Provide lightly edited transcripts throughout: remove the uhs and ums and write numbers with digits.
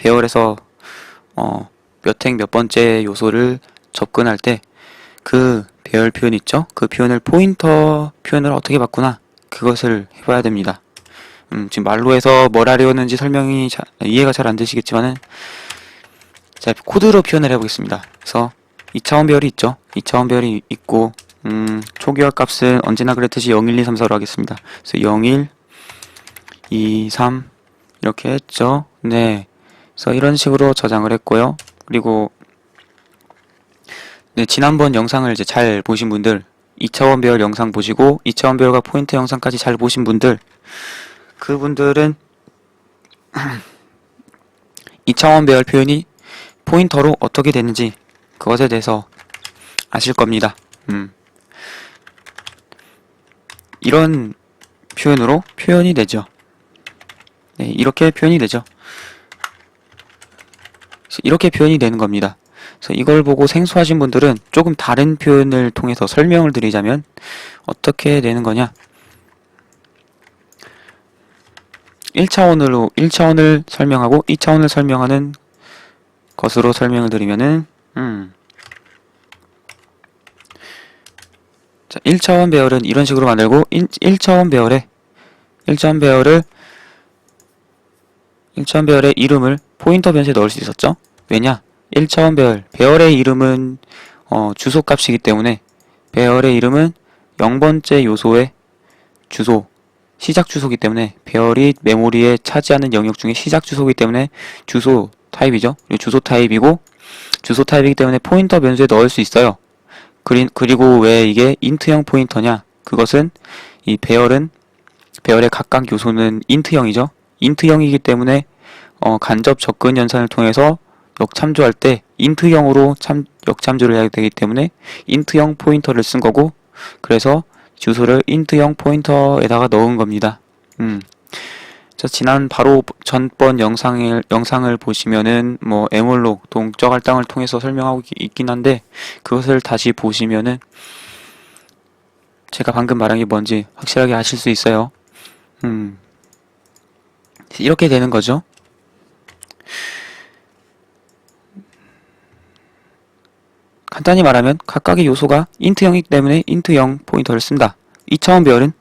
배열에서 몇 행 몇 번째 요소를 접근할 때 그 배열 표현 있죠? 그 표현을 포인터 표현을 어떻게 바꾸나 그것을 해봐야 됩니다. 지금 말로 해서 뭘 하려는지 설명이 이해가 잘 안 되시겠지만은 자, 코드로 표현을 해보겠습니다. 그래서 2차원 배열이 있죠? 2차원 배열이 있고 초기화 값은 언제나 그랬듯이 0, 1, 2, 3, 4로 하겠습니다. 그래서 0, 1, 2, 3 이렇게 했죠? 네. 그래서 이런 식으로 저장을 했고요. 그리고 네, 지난번 영상을 이제 잘 보신 분들 2차원 배열 영상 보시고 2차원 배열과 포인터 영상까지 잘 보신 분들 그분들은 2차원 배열 표현이 포인터로 어떻게 되는지 그것에 대해서 아실 겁니다. 이런 표현으로 표현이 되죠. 네, 이렇게 표현이 되죠. 이렇게 표현이 되는 겁니다. 그래서 이걸 보고 생소하신 분들은 조금 다른 표현을 통해서 설명을 드리자면 어떻게 되는 거냐? 1차원을 설명하고 2차원을 설명하는 것으로 설명을 드리면은 자, 1차원 배열은 이런 식으로 만들고 1차원 배열의 이름을 포인터 변수에 넣을 수 있었죠? 왜냐? 1차원 배열의 이름은 주소값이기 때문에 배열의 이름은 0번째 요소의 주소, 시작 주소이기 때문에 배열이 메모리에 차지하는 영역 중에 시작 주소이기 때문에 주소 타입이죠. 주소 타입이고 주소 타입이기 때문에 포인터 변수에 넣을 수 있어요. 그리고 왜 이게 인트형 포인터냐? 그것은 이 배열의 각각 요소는 인트형이죠. 인트형이기 때문에 간접 접근 연산을 통해서 역참조할 때 인트형으로 역참조를 해야 되기 때문에 인트형 포인터를 쓴 거고 그래서 주소를 인트형 포인터에다가 넣은 겁니다. 자, 바로 전번 영상을 보시면은 뭐 에몰록 동적 할당을 통해서 설명하고 있긴 한데 그것을 다시 보시면은 제가 방금 말한 게 뭔지 확실하게 아실 수 있어요. 이렇게 되는 거죠. 간단히 말하면 각각의 요소가 인트형이기 때문에 인트형 포인터를 쓴다. 2차원 배열은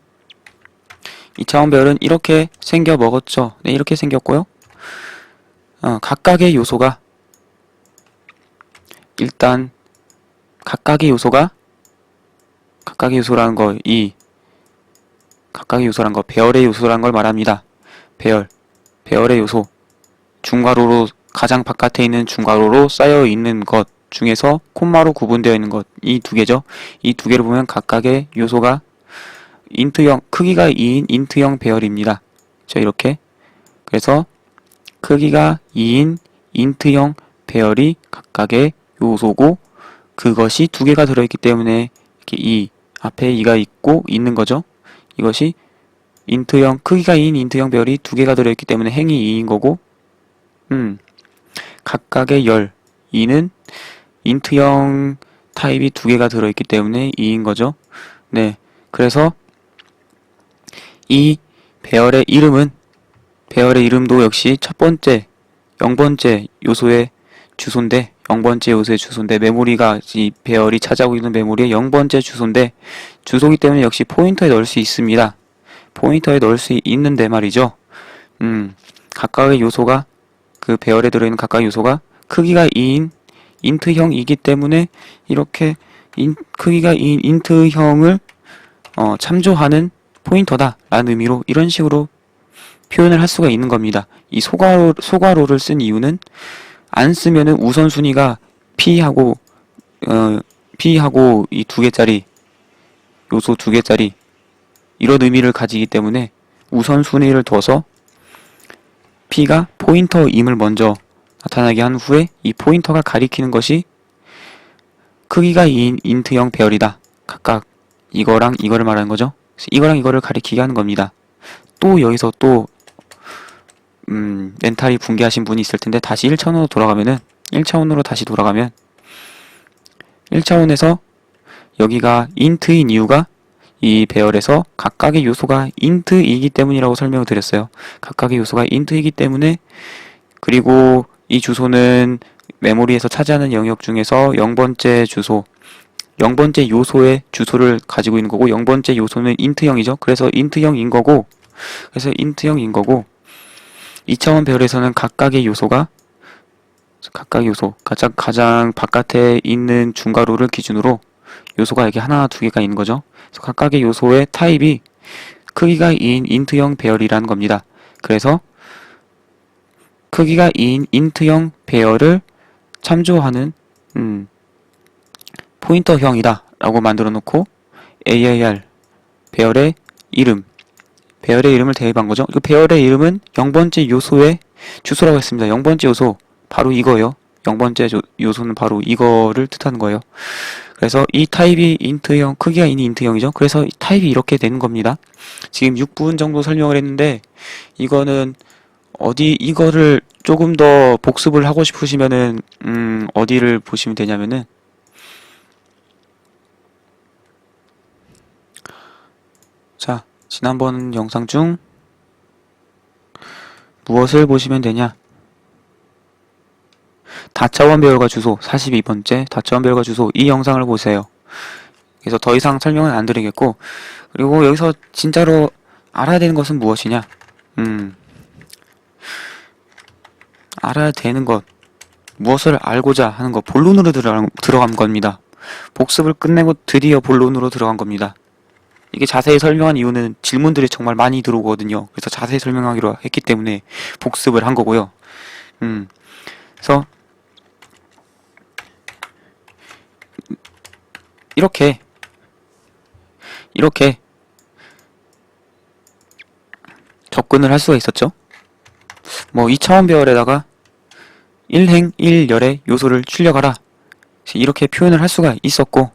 이렇게 생겨 먹었죠. 네, 이렇게 생겼고요. 각각의 요소가 일단 각각의 요소라는 거 배열의 요소라는 걸 말합니다. 배열의 요소 중괄호로 가장 바깥에 있는 중괄호로 쌓여 있는 것 중에서 콤마로 구분되어 있는 것 이 두 개죠. 이 두 개를 보면 각각의 요소가 인트형 크기가 2인 인트형 배열입니다. 이렇게 그래서 크기가 2인 인트형 배열이 각각의 요소고 그것이 두 개가 들어있기 때문에 이렇게 앞에 2가 있고 있는 거죠. 이것이 크기가 2인 인트형 배열이 두 개가 들어있기 때문에 행이 2인 거고 각각의 2는 인트형 타입이 두 개가 들어있기 때문에 2인 거죠. 네, 그래서 이 배열의 이름도 역시 첫 번째 0번째 요소의 주소인데 메모리가 이 배열이 차지하고 있는 메모리의 0번째 주소인데 주소이기 때문에 역시 포인터에 넣을 수 있습니다. 포인터에 넣을 수 있는데 말이죠. 각각의 요소가 그 배열에 들어있는 각각의 요소가 크기가 2인 인트형이기 때문에 이렇게 크기가 2인 인트형을 참조하는 포인터다 라는 의미로 이런 식으로 표현을 할 수가 있는 겁니다. 이 소괄호를 쓴 이유는 안 쓰면은 우선순위가 P하고 이 두 개짜리 요소 두 개짜리 이런 의미를 가지기 때문에 우선순위를 둬서 P가 포인터임을 먼저 나타나게 한 후에 이 포인터가 가리키는 것이 크기가 2인 인트형 배열이다. 각각 이거랑 이거를 말하는 거죠. 이거랑 이거를 가리키게 하는 겁니다. 또 여기서 또 멘탈이 붕괴하신 분이 있을 텐데 다시 1차원으로 다시 돌아가면 1차원에서 여기가 인트인 이유가 이 배열에서 각각의 요소가 인트이기 때문이라고 설명을 드렸어요. 각각의 요소가 인트이기 때문에 그리고 이 주소는 메모리에서 차지하는 영역 중에서 0번째 주소, 0번째 요소의 주소를 가지고 있는 거고 0번째 요소는 인트형이죠. 그래서 인트형인 거고 2차원 배열에서는 각각의 요소가 가장 바깥에 있는 중괄호를 기준으로 요소가 이렇게 하나, 두 개가 있는 거죠. 그래서 각각의 요소의 타입이 크기가 2인 인트형 배열이라는 겁니다. 그래서 크기가 2인 인트형 배열을 참조하는 포인터형이다 라고 만들어 놓고 AIR 배열의 이름을 대입한 거죠. 이 배열의 이름은 0번째 요소의 주소라고 했습니다. 0번째 요소 바로 이거예요. 0번째 요소는 바로 이거를 뜻하는 거예요. 그래서 이 타입이 인트형, 크기가 인트형이죠. 그래서 이 타입이 이렇게 되는 겁니다. 지금 6분 정도 설명을 했는데 이거는 이거를 조금 더 복습을 하고 싶으시면은 어디를 보시면 되냐면은 자, 지난번 영상 중 무엇을 보시면 되냐? 다차원 배열과 주소 42번째 다차원 배열과 주소 이 영상을 보세요. 그래서 더 이상 설명은 안 드리겠고 그리고 여기서 진짜로 알아야 되는 것은 무엇이냐? 알아야 되는 것 무엇을 알고자 하는 것 본론으로 들어간 겁니다. 복습을 끝내고 드디어 본론으로 들어간 겁니다. 이게 자세히 설명한 이유는 질문들이 정말 많이 들어오거든요. 그래서 자세히 설명하기로 했기 때문에 복습을 한 거고요. 그래서 이렇게 접근을 할 수가 있었죠. 뭐 2차원 배열에다가 1행 1열의 요소를 출력하라 이렇게 표현을 할 수가 있었고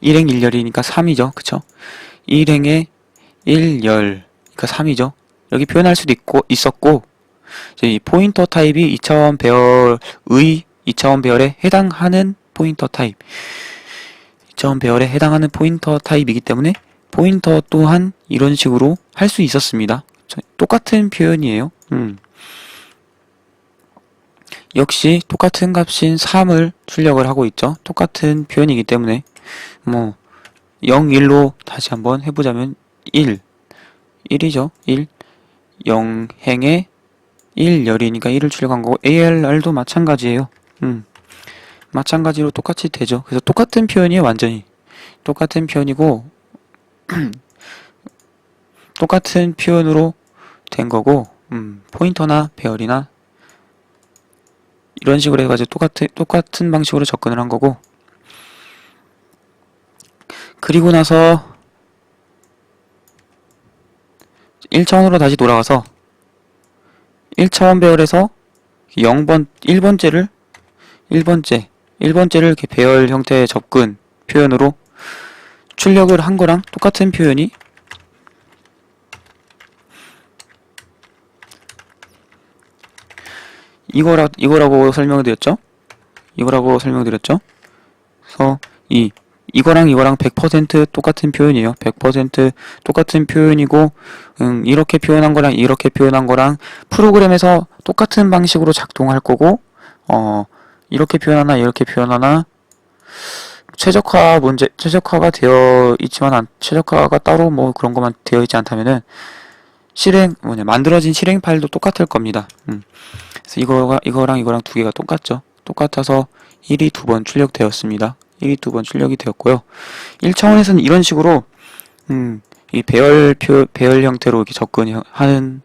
1행 1열이니까 3이죠. 그쵸? 1행의 1열 그러니까 3이죠. 여기 표현할 수도 있었고 이제 이 포인터 타입이 2차원 배열에 해당하는 포인터 타입 2차원 배열에 해당하는 포인터 타입이기 때문에 포인터 또한 이런 식으로 할 수 있었습니다. 똑같은 표현이에요. 역시 똑같은 값인 3을 출력을 하고 있죠. 똑같은 표현이기 때문에 뭐 0, 1로 다시 한번 해보자면 1이죠. 0행에 1열이니까 1을 출력한 거고 ALR도 마찬가지예요. 마찬가지로 똑같이 되죠. 그래서 똑같은 표현이에요. 완전히 똑같은 표현이고 똑같은 표현으로 된 거고 포인터나 배열이나 이런 식으로 해가지고 똑같은 방식으로 접근을 한 거고 그리고 나서 1차원으로 다시 돌아가서 1차원 배열에서 1번째를 이렇게 배열 형태의 접근 표현으로 출력을 한 거랑 똑같은 표현이 이거라고 설명을 드렸죠? 그래서 이거랑 100% 똑같은 표현이에요. 100% 똑같은 표현이고 이렇게 표현한 거랑 이렇게 표현한 거랑 프로그램에서 똑같은 방식으로 작동할 거고 이렇게 표현하나 최적화가 되어 있지만 최적화가 따로 뭐 그런 것만 되어 있지 않다면은 만들어진 실행 파일도 똑같을 겁니다. 그래서 이거랑 두 개가 똑같죠. 똑같아서 1이 2번 출력되었습니다. 1이 2번 출력이 되었고요. 1차원에서는 이런 식으로 이 배열 형태로 이렇게 접근하는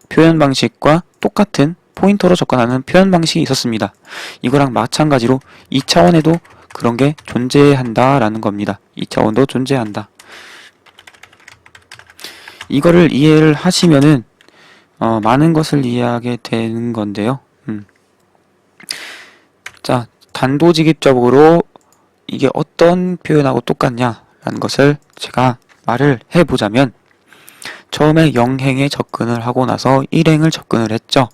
표현 방식과 똑같은 포인터로 접근하는 표현 방식이 있었습니다. 이거랑 마찬가지로 2차원에도 그런 게 존재한다라는 겁니다. 2차원도 존재한다. 이거를 이해를 하시면은 많은 것을 이해하게 되는 건데요. 자, 단도직입적으로 이게 어떤 표현하고 똑같냐라는 것을 제가 말을 해보자면 처음에 0행에 접근을 하고 나서 1행을 접근을 했죠.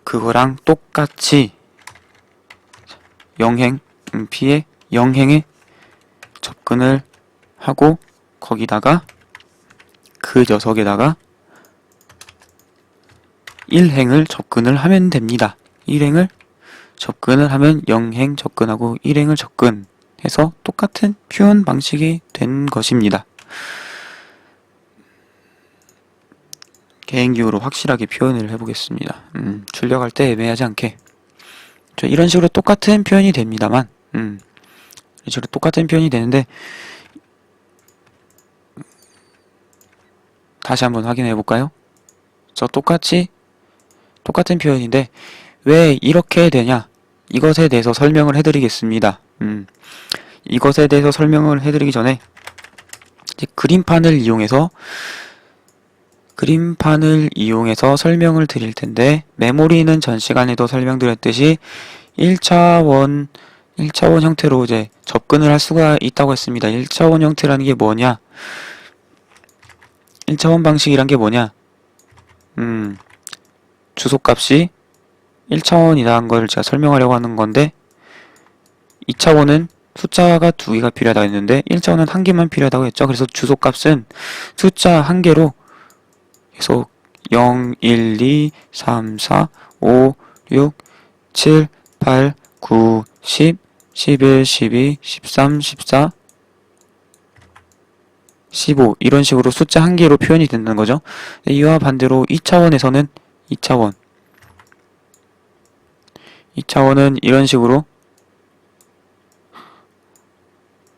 그거랑 똑같이 0행 P에 0행에 접근을 하고 거기다가 그 녀석에다가 1행을 접근을 하면 됩니다. 1행을 접근을 하면 0행 접근하고 1행을 접근해서 똑같은 표현 방식이 된 것입니다. 개인기호로 확실하게 표현을 해보겠습니다. 출력할 때 애매하지 않게 이런 식으로 똑같은 표현이 됩니다만 이런 식으로 똑같은 표현이 되는데 다시 한번 확인해 볼까요? 똑같은 표현인데 왜 이렇게 되냐? 이것에 대해서 설명을 해드리겠습니다. 이것에 대해서 설명을 해드리기 전에 이제 그림판을 이용해서 설명을 드릴 텐데, 메모리는 전 시간에도 설명드렸듯이 1차원 형태로 이제 접근을 할 수가 있다고 했습니다. 1차원 형태라는 게 뭐냐? 1차원 방식이란 게 뭐냐? 주소값이 1차원이라는 걸 제가 설명하려고 하는 건데, 2차원은 숫자가 2개가 필요하다고 했는데 1차원은 1개만 필요하다고 했죠. 그래서 주소값은 숫자 1개로 계속 0, 1, 2, 3, 4, 5, 6, 7, 8, 9, 10, 11, 12, 13, 14, 15 이런 식으로 숫자 1개로 표현이 된다는 거죠. 이와 반대로 2차원에서는 2차원은 이런 식으로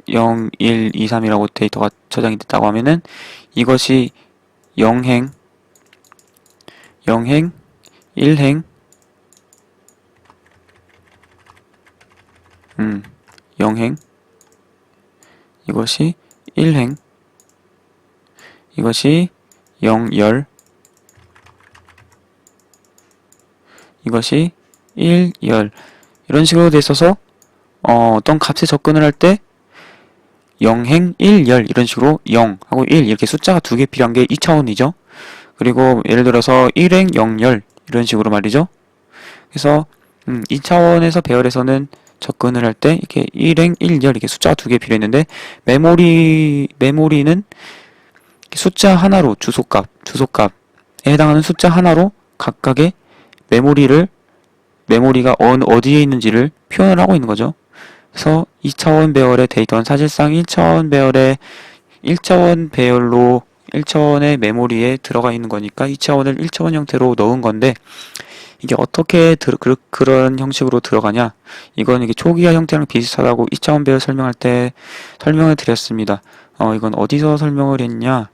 0, 1, 2, 3이라고 데이터가 저장이 됐다고 하면은 이것이 0행, 1행, 0행, 이것이 1행, 이것이 0열, 이것이 1열 이런 식으로 돼 있어서 어떤 값에 접근을 할 때 0행 1열 이런 식으로 0하고 1 이렇게 숫자가 2개 필요한 게 2차원이죠. 그리고 예를 들어서 1행 0열 이런 식으로 말이죠. 그래서 2차원에서 배열에서는 접근을 할 때 이렇게 1행 1열 이렇게 숫자가 2개 필요했는데 메모리는 숫자 하나로 주소값에 해당하는 숫자 하나로 각각의 메모리가 어디에 있는지를 표현을 하고 있는 거죠. 그래서 2차원 배열의 데이터는 사실상 1차원 배열로 1차원의 메모리에 들어가 있는 거니까 2차원을 1차원 형태로 넣은 건데, 이게 어떻게 그런 형식으로 들어가냐? 이건 이게 초기화 형태랑 비슷하다고 2차원 배열 설명할 때 설명을 드렸습니다. 이건 어디서 설명을 했냐?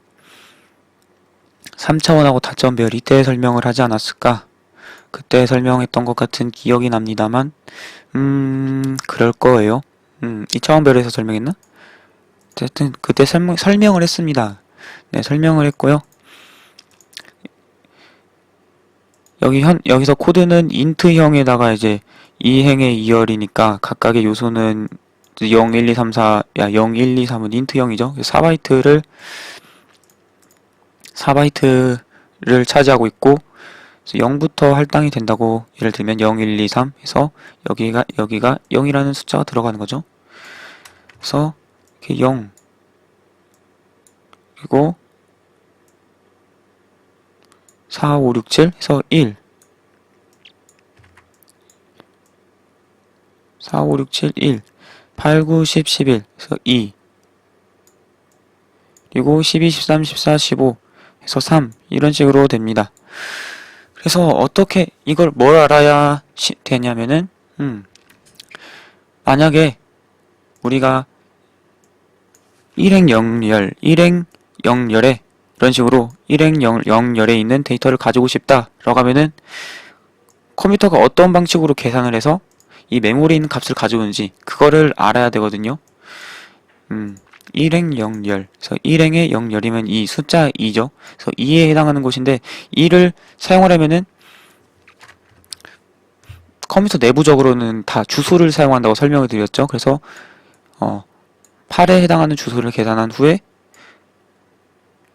3차원하고 다차원 배열 이때 설명을 하지 않았을까? 그때 설명했던 것 같은 기억이 납니다만, 그럴 거예요. 2차원 배열에서 설명했나? 어쨌든, 그때 설명을 했습니다. 네, 설명을 했고요. 여기서 코드는 인트형에다가 이제 2행의 2열이니까 각각의 요소는 0, 1, 2, 3, 4, 0, 1, 2, 3은 인트형이죠. 4바이트를 차지하고 있고, 0부터 할당이 된다고 예를 들면 0, 1, 2, 3 해서 여기가 0이라는 숫자가 들어가는 거죠. 그래서 이렇게 0 그리고 4, 5, 6, 7 해서 1 4, 5, 6, 7, 1 8, 9, 10, 11 해서 2 그리고 12, 13, 14, 15 해서 3 이런 식으로 됩니다. 그래서 어떻게 이걸 뭘 알아야 되냐면은 만약에 우리가 1행 0열에 이런 식으로 1행 0열에 있는 데이터를 가지고 싶다라고 하면은 컴퓨터가 어떤 방식으로 계산을 해서 이 메모리에 있는 값을 가져오는지 그거를 알아야 되거든요. 1행 0열 그래서 1행의 0열이면 이 숫자 2죠. 그래서 2에 해당하는 곳인데 2를 사용하려면은 컴퓨터 내부적으로는 다 주소를 사용한다고 설명을 드렸죠. 그래서 8에 해당하는 주소를 계산한 후에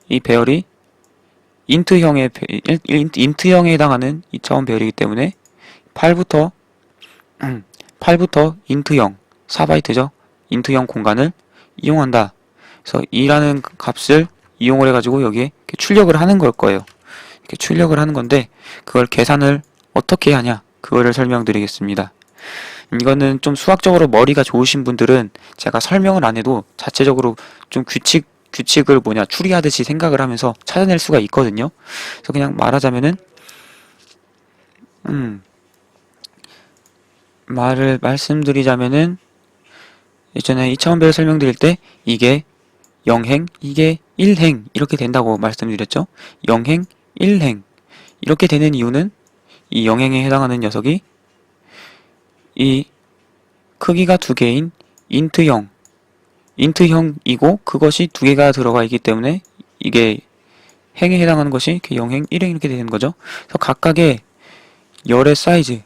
이 배열이 인트형에 해당하는 2차원 배열이기 때문에 8부터 인트형 4바이트죠. 인트형 공간을 이용한다. 그래서 2라는 값을 이용을 해가지고 여기에 출력을 하는 걸 거예요. 이렇게 출력을 하는 건데 그걸 계산을 어떻게 하냐 그거를 설명드리겠습니다. 이거는 좀 수학적으로 머리가 좋으신 분들은 제가 설명을 안 해도 자체적으로 좀 규칙을 추리하듯이 생각을 하면서 찾아낼 수가 있거든요. 그래서 그냥 말하자면은 말씀드리자면은 예전에 2차원별 설명드릴 때 이게 0행, 이게 1행 이렇게 된다고 말씀드렸죠. 0행, 1행 이렇게 되는 이유는 이 0행에 해당하는 녀석이 이 크기가 두 개인 인트형이고 그것이 두 개가 들어가 있기 때문에 이게 행에 해당하는 것이 0행, 1행 이렇게 되는 거죠. 그래서 각각의 열의 사이즈,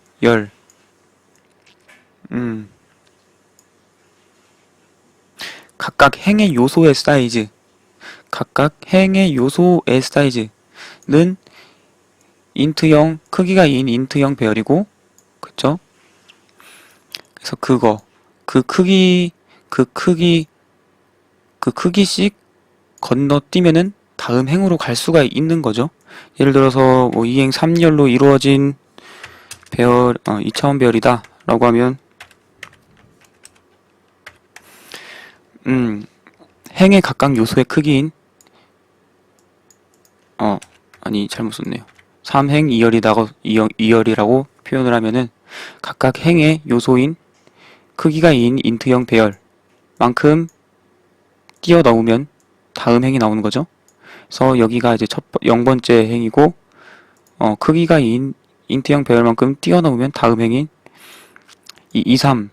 각각 행의 요소의 사이즈는 인트형, 크기가 2인 인트형 배열이고, 그쵸? 그래서 그 크기씩 건너뛰면은 다음 행으로 갈 수가 있는 거죠. 예를 들어서 뭐 2행 3열로 이루어진 배열, 2차원 배열이다 라고 하면 행의 각각 요소의 크기인 잘못 썼네요. 3행 2열이라고 표현을 하면은 각각 행의 요소인 크기가 2인 인트형 배열만큼 띄어 넣으면 다음 행이 나오는 거죠. 그래서 여기가 이제 0번째 행이고 크기가 2인 인트형 배열만큼 띄어 넣으면 다음 행인 2, 3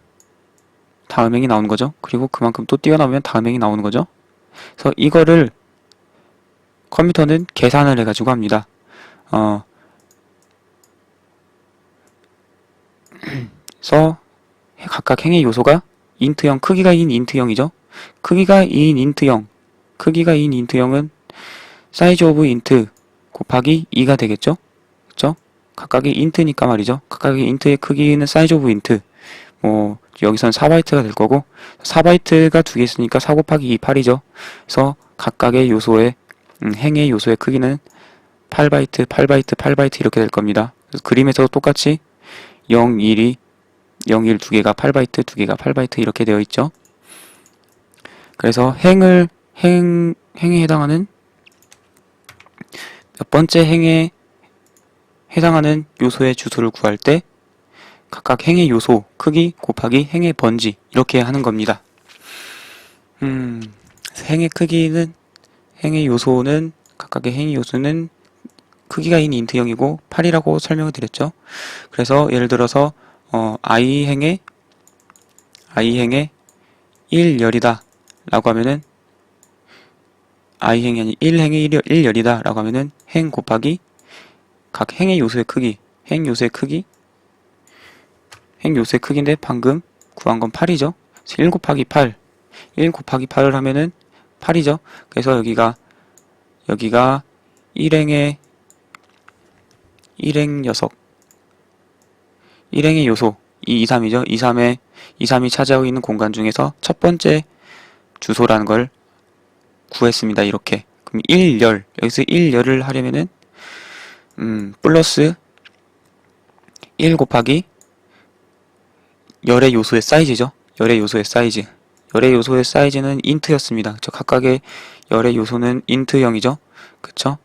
다음 행이 나오는 거죠. 그리고 그만큼 또 띄어 넣으면 다음 행이 나오는 거죠. 그래서 이거를 컴퓨터는 계산을 해가지고 합니다. 그래서 각각 행의 요소가 인트형, 크기가 2인 인트형이죠. 크기가 2인 인트형은 사이즈 오브 인트 곱하기 2가 되겠죠. 그쵸? 각각의 인트니까 말이죠. 각각의 인트의 크기는 사이즈 오브 인트. 여기선 4바이트가 될 거고 4바이트가 두 개 있으니까 4 곱하기 2, 8이죠. 그래서 각각의 요소의 행의 요소의 크기는 8바이트 이렇게 될 겁니다. 그래서 그림에서도 똑같이 0, 1이 0, 1 두 개가 8바이트, 두 개가 8바이트 이렇게 되어 있죠. 그래서 행에 해당하는 몇 번째 행에 해당하는 요소의 주소를 구할 때 각각 행의 요소 크기 곱하기 행의 번지 이렇게 하는 겁니다. 행의 요소는 각각의 행의 요소는 크기가 인 인트형이고 8이라고 설명을 드렸죠. 그래서 예를 들어서 i행의 1열이다 라고 하면은 i행이 아니 1행의 1열이다 라고 하면은 행 곱하기 각 행의 요소의 크기 행 요소의 크기인데 방금 구한 건 8이죠. 그래서 1 곱하기 8을 하면은 8이죠. 그래서 여기가 1행의 요소 2, 3이죠. 2, 3이 차지하고 있는 공간 중에서 첫 번째 주소라는 걸 구했습니다. 이렇게. 그럼 1열, 여기서 1열을 하려면은 플러스 1 곱하기 열의 요소의 사이즈죠. 열의 요소의 사이즈는 인트였습니다. 각각의 열의 요소는 인트형이죠. 그쵸?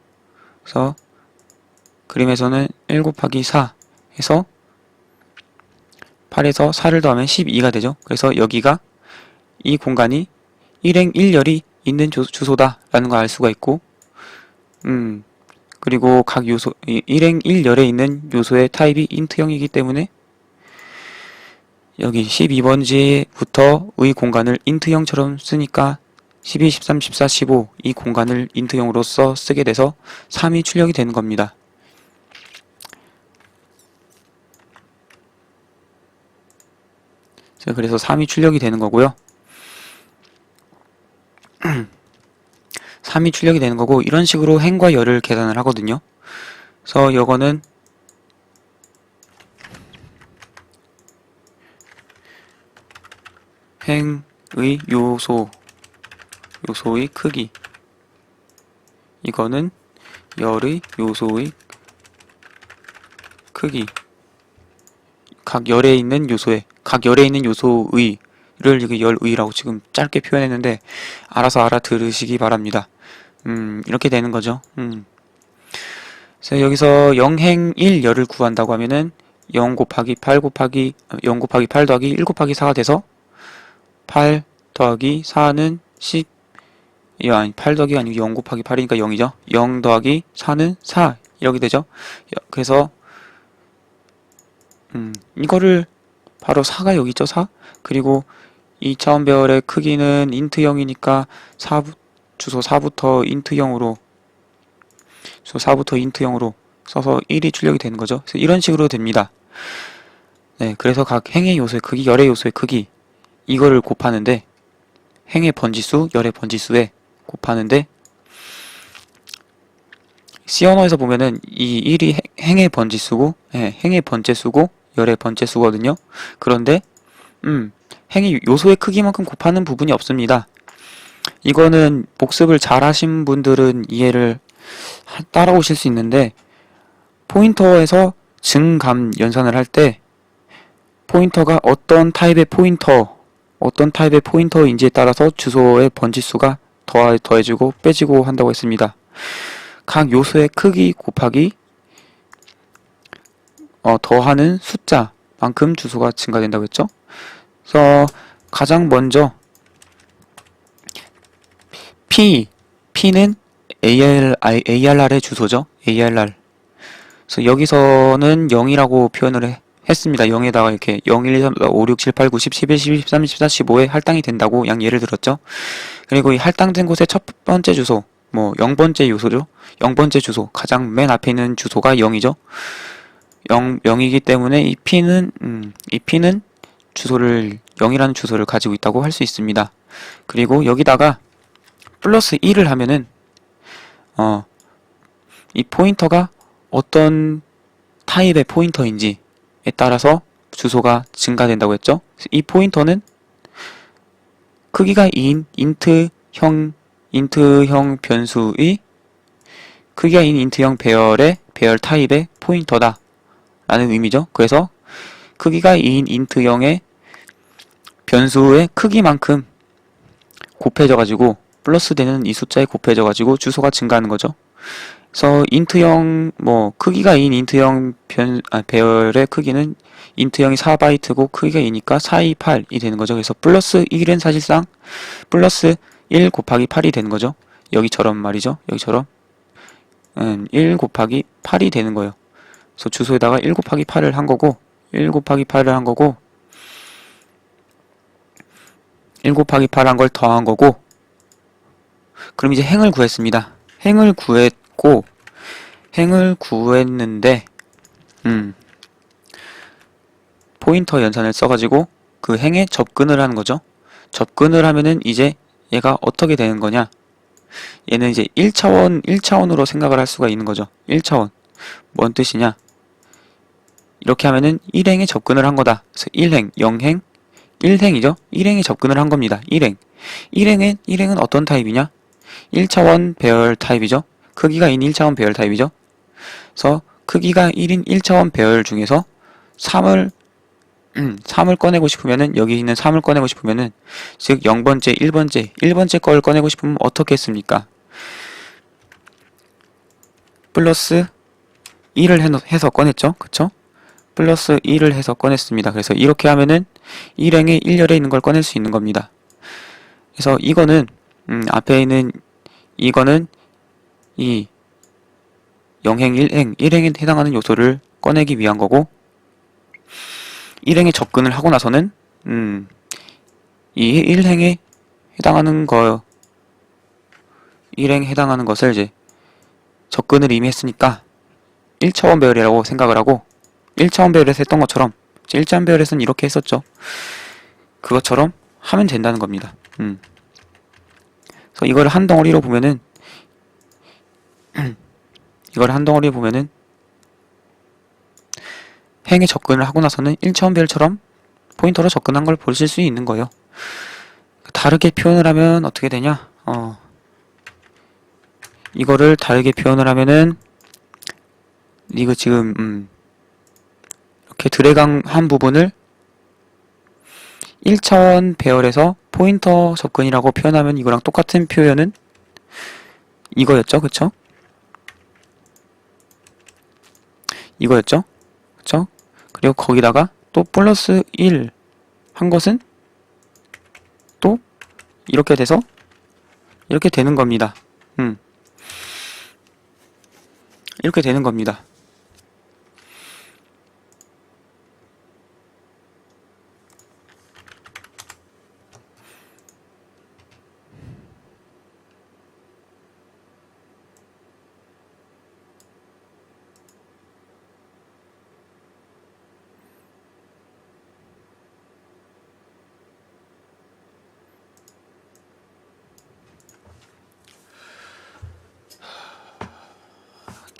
그래서 그림에서는 1 곱하기 4 해서 8에서 4를 더하면 12가 되죠. 그래서 여기가 이 공간이 1행 1열이 있는 주소다 라는 걸 알 수가 있고 그리고 각 요소 1행 1열에 있는 요소의 타입이 인트형이기 때문에 여기 12번지부터의 공간을 인트형처럼 쓰니까 12, 13, 14, 15 이 공간을 인트형으로서 쓰게 돼서 3이 출력이 되는 겁니다. 그래서 3이 출력이 되는 거고요. 3이 출력이 되는 거고 이런 식으로 행과 열을 계산을 하거든요. 그래서 이거는 행의 요소의 크기 이거는 열의 요소의 크기. 각 열에 있는 요소의, 각 열에 있는 요소의를 여기 열의라고 지금 짧게 표현했는데 알아서 알아들으시기 바랍니다. 이렇게 되는 거죠. 그래서 여기서 0행 1 열을 구한다고 하면은 0 곱하기 8 곱하기 0 곱하기 8 더하기 1 곱하기 4가 돼서 8 더하기 4는 10, 아니 8 더하기 아니고 0 곱하기 8이니까 0이죠. 0 더하기 4는 4 이렇게 되죠. 그래서 이거를 바로 4가 여기 있죠. 4. 그리고 2차원 배열의 크기는 int0이니까 4, 주소 4부터 int0으로 주소 4부터 int0으로 써서 1이 출력이 되는 거죠. 그래서 이런 식으로 됩니다. 네, 그래서 각 행의 요소의 크기, 열의 요소의 크기 이거를 곱하는데 행의 번지수, 열의 번지수에 곱하는데 C 언어에서 보면은 이 1이 행의 번지수고, 행의 번째수고 열의 번째수거든요. 그런데 행의 요소의 크기만큼 곱하는 부분이 없습니다. 이거는 복습을 잘 하신 분들은 이해를 따라오실 수 있는데 포인터에서 증감 연산을 할 때 포인터가 어떤 타입의 포인터인지에 따라서 주소의 번지수가 더해지고 빼지고 한다고 했습니다. 각 요소의 크기 곱하기 더하는 숫자만큼 주소가 증가된다고 했죠. 그래서 가장 먼저 P는 ARR의 주소죠. ARR. 그래서 여기서는 0이라고 표현을 했습니다. 0에다가 이렇게 0, 1, 2, 3, 4, 5, 6, 7, 8, 9, 10, 11, 12, 13, 14, 15에 할당이 된다고 양 예를 들었죠. 그리고 이 할당된 곳의 첫 번째 주소, 0번째 요소죠. 0번째 주소, 가장 맨 앞에 있는 주소가 0이죠. 0이기 때문에 이 P는 주소를 0이라는 주소를 가지고 있다고 할 수 있습니다. 그리고 여기다가 플러스 1을 하면은 이 포인터가 어떤 타입의 포인터인지에 따라서 주소가 증가된다고 했죠. 이 포인터는 크기가 2인 인트형 변수의 크기가 2인 인트형 배열 타입의 포인터다 라는 의미죠. 그래서 크기가 2인 인트형의 변수의 크기만큼 곱해져가지고 플러스 되는 이 숫자에 곱해져가지고 주소가 증가하는 거죠. 그래서 인트형 크기가 2인 인트형 배열의 크기는 인트형이 4바이트고 크기가 2니까 428이 되는 거죠. 그래서 플러스 1은 사실상 플러스 1 곱하기 8이 되는 거죠. 여기처럼 말이죠. 여기처럼 1 곱하기 8이 되는 거예요. 그래서 주소에다가 1 곱하기 8을 한 거고 1 곱하기 8을 한 거고 1 곱하기 8 한 걸 더한 거고 그럼 이제 행을 구했습니다. 행을 구했는데 포인터 연산을 써가지고 그 행에 접근을 하는 거죠. 접근을 하면은 이제 얘가 어떻게 되는 거냐, 얘는 이제 1차원으로 생각을 할 수가 있는 거죠. 1차원. 뭔 뜻이냐, 이렇게 하면은 1행에 접근을 한 거다. 그래서 1행, 0행, 1행이죠. 1행에 접근을 한 겁니다. 1행은 어떤 타입이냐, 1차원 배열 타입이죠. 크기가 1인 1차원 배열 타입이죠. 그래서 크기가 1인 1차원 배열 중에서 3을 꺼내고 싶으면은, 여기 있는 3을 꺼내고 싶으면은, 즉 0번째, 1번째 걸 꺼내고 싶으면 어떻게 했습니까? 플러스 1을 해서 꺼냈죠. 그쵸? 플러스 1을 해서 꺼냈습니다. 그래서 이렇게 하면은 1행에 1열에 있는 걸 꺼낼 수 있는 겁니다. 그래서 이거는 앞에 있는 이거는 이 0행, 1행에 해당하는 요소를 꺼내기 위한 거고, 1행에 접근을 하고 나서는 이 1행에 해당하는 것을 이제 접근을 이미 했으니까 1차원 배열이라고 생각을 하고, 1차원 배열에서 했던 것처럼 1차원 배열에서는 이렇게 했었죠. 그것처럼 하면 된다는 겁니다. 그래서 이걸 한 덩어리로 보면은 행에 접근을 하고 나서는 1차원 배열처럼 포인터로 접근한 걸 보실 수 있는 거예요. 다르게 표현을 하면 어떻게 되냐, 이거를 다르게 표현을 하면은 이거 지금 이렇게 드래그한 부분을 1차원 배열에서 포인터 접근이라고 표현하면 이거랑 똑같은 표현은 이거였죠, 그쵸? 이거였죠? 그쵸? 그리고 거기다가 또 플러스 1 한 것은 또 이렇게 돼서 이렇게 되는 겁니다. 이렇게 되는 겁니다.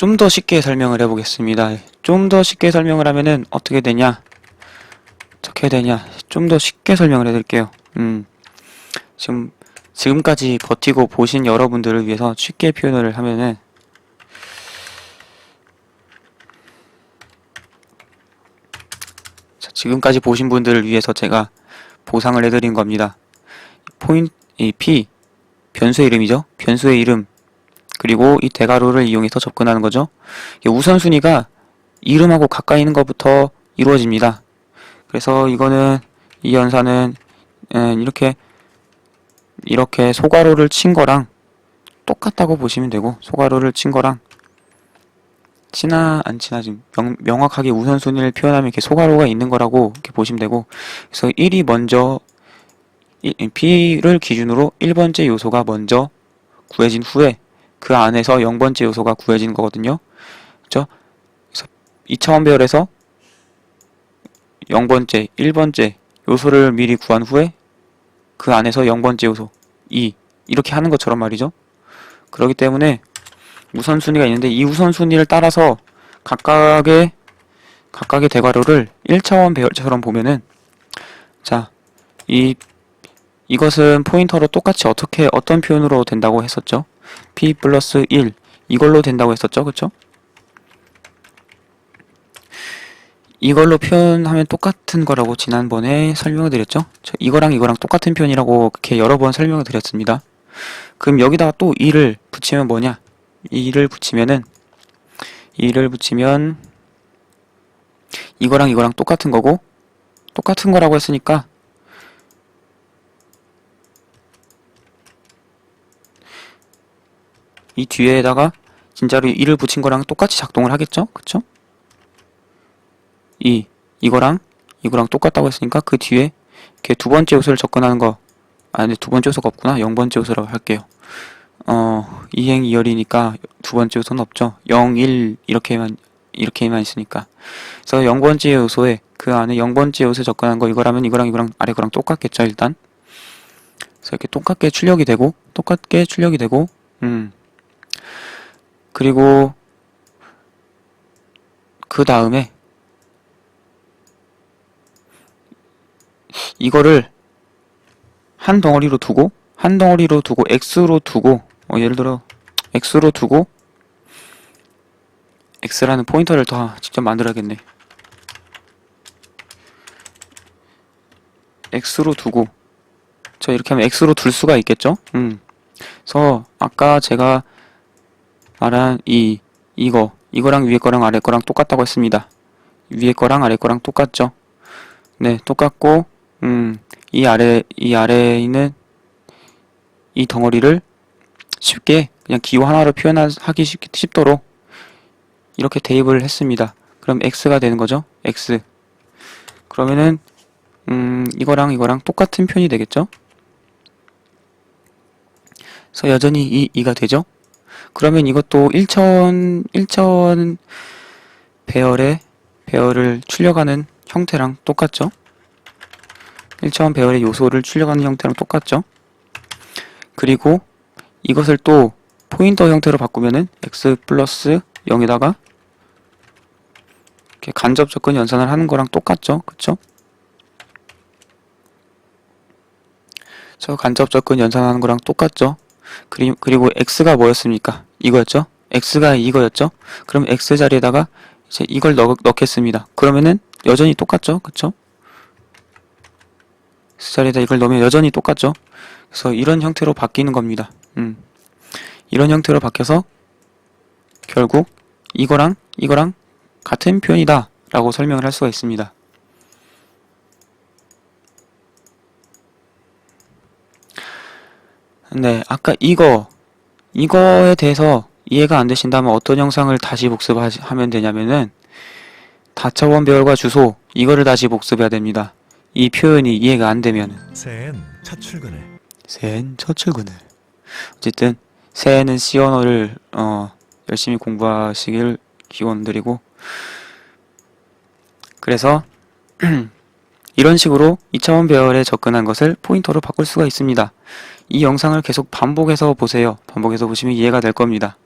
좀 더 쉽게 설명을 해보겠습니다. 좀 더 쉽게 설명을 하면은 어떻게 되냐? 좀 더 쉽게 설명을 해드릴게요. 지금까지 버티고 보신 여러분들을 위해서 쉽게 표현을 하면은, 자, 지금까지 보신 분들을 위해서 제가 보상을 해드린 겁니다. 이 P, 변수의 이름이죠. 변수의 이름, 그리고 이 대괄호를 이용해서 접근하는 거죠. 우선순위가 이름하고 가까이 있는 것부터 이루어집니다. 그래서 이 연산은 이렇게 소괄호를 친 거랑 똑같다고 보시면 되고, 소괄호를 친 거랑 친하 안 친하 지금 명확하게 우선순위를 표현하면 이렇게 소괄호가 있는 거라고 이렇게 보시면 되고, 그래서 1이 먼저 P를 기준으로 1번째 요소가 먼저 구해진 후에 그 안에서 0번째 요소가 구해진 거거든요. 그렇죠? 그래서 2차원 배열에서 0번째, 1번째 요소를 미리 구한 후에 그 안에서 0번째 요소 2 이렇게 하는 것처럼 말이죠. 그렇기 때문에 우선순위가 있는데 이 우선순위를 따라서 각각의 대괄호를 1차원 배열처럼 보면은, 자, 이것은 포인터로 똑같이 어떤 표현으로 된다고 했었죠? P 플러스 1 이걸로 된다고 했었죠, 그쵸? 이걸로 표현하면 똑같은 거라고 지난번에 설명을 드렸죠? 이거랑 똑같은 표현이라고 그렇게 여러 번 설명을 드렸습니다. 그럼 여기다가 또 2를 붙이면 뭐냐? 2를 붙이면 이거랑 똑같은 거고, 똑같은 거라고 했으니까 이 뒤에다가 진짜로 2를 붙인 거랑 똑같이 작동을 하겠죠? 그쵸? 이거랑 똑같다고 했으니까 그 뒤에 이렇게 두 번째 요소를 접근하는 거, 근데 두 번째 요소가 없구나. 0번째 요소라고 할게요. 이행 2열이니까 두 번째 요소는 없죠. 0, 1 이렇게만 있으니까. 그래서 0번째 요소에 그 안에 0번째 요소에 접근한 거 이거라면 이거랑 아래 거랑 똑같겠죠, 일단. 그래서 이렇게 똑같게 출력이 되고 그리고 그 다음에 이거를 한 덩어리로 두고 X로 두고 예를 들어 X로 두고 X라는 포인터를 더 직접 만들어야겠네. X로 두고 이렇게 하면 X로 둘 수가 있겠죠? 그래서 아까 제가 말한 이거랑 위에 거랑 아래 거랑 똑같다고 했습니다. 위에 거랑 아래 거랑 똑같죠? 네, 똑같고 이 아래에 있는 이 덩어리를 쉽게 그냥 기호 하나로 표현하기 쉽도록 이렇게 대입을 했습니다. 그럼 X가 되는 거죠? X. 그러면은 이거랑 똑같은 표현이 되겠죠? 그래서 여전히 2가 되죠? 그러면 이것도 1차원 배열을 출력하는 형태랑 똑같죠? 1차원 배열의 요소를 출력하는 형태랑 똑같죠? 그리고 이것을 또 포인터 형태로 바꾸면은 x 플러스 0에다가 이렇게 간접 접근 연산을 하는 거랑 똑같죠? 그쵸? 간접 접근 연산하는 거랑 똑같죠? 그리고 x가 뭐였습니까? 이거였죠? x가 이거였죠? 그럼 x 자리에다가 이제 이걸 넣겠습니다. 그러면은 여전히 똑같죠? 그쵸? x 자리에다 이걸 넣으면 여전히 똑같죠? 그래서 이런 형태로 바뀌는 겁니다. 이런 형태로 바뀌어서 결국 이거랑 같은 표현이다 라고 설명을 할 수가 있습니다. 네, 아까 이거에 대해서 이해가 안 되신다면 어떤 영상을 다시 복습하면 되냐면은 다차원 배열과 주소 이거를 다시 복습해야 됩니다. 이 표현이 이해가 안 되면은. 새해엔 첫 출근을. 새해엔 첫 출근을. 어쨌든 새해에는 C 언어를 열심히 공부하시길 기원드리고, 그래서 이런 식으로 2차원 배열에 접근한 것을 포인터로 바꿀 수가 있습니다. 이 영상을 계속 반복해서 보세요. 반복해서 보시면 이해가 될 겁니다.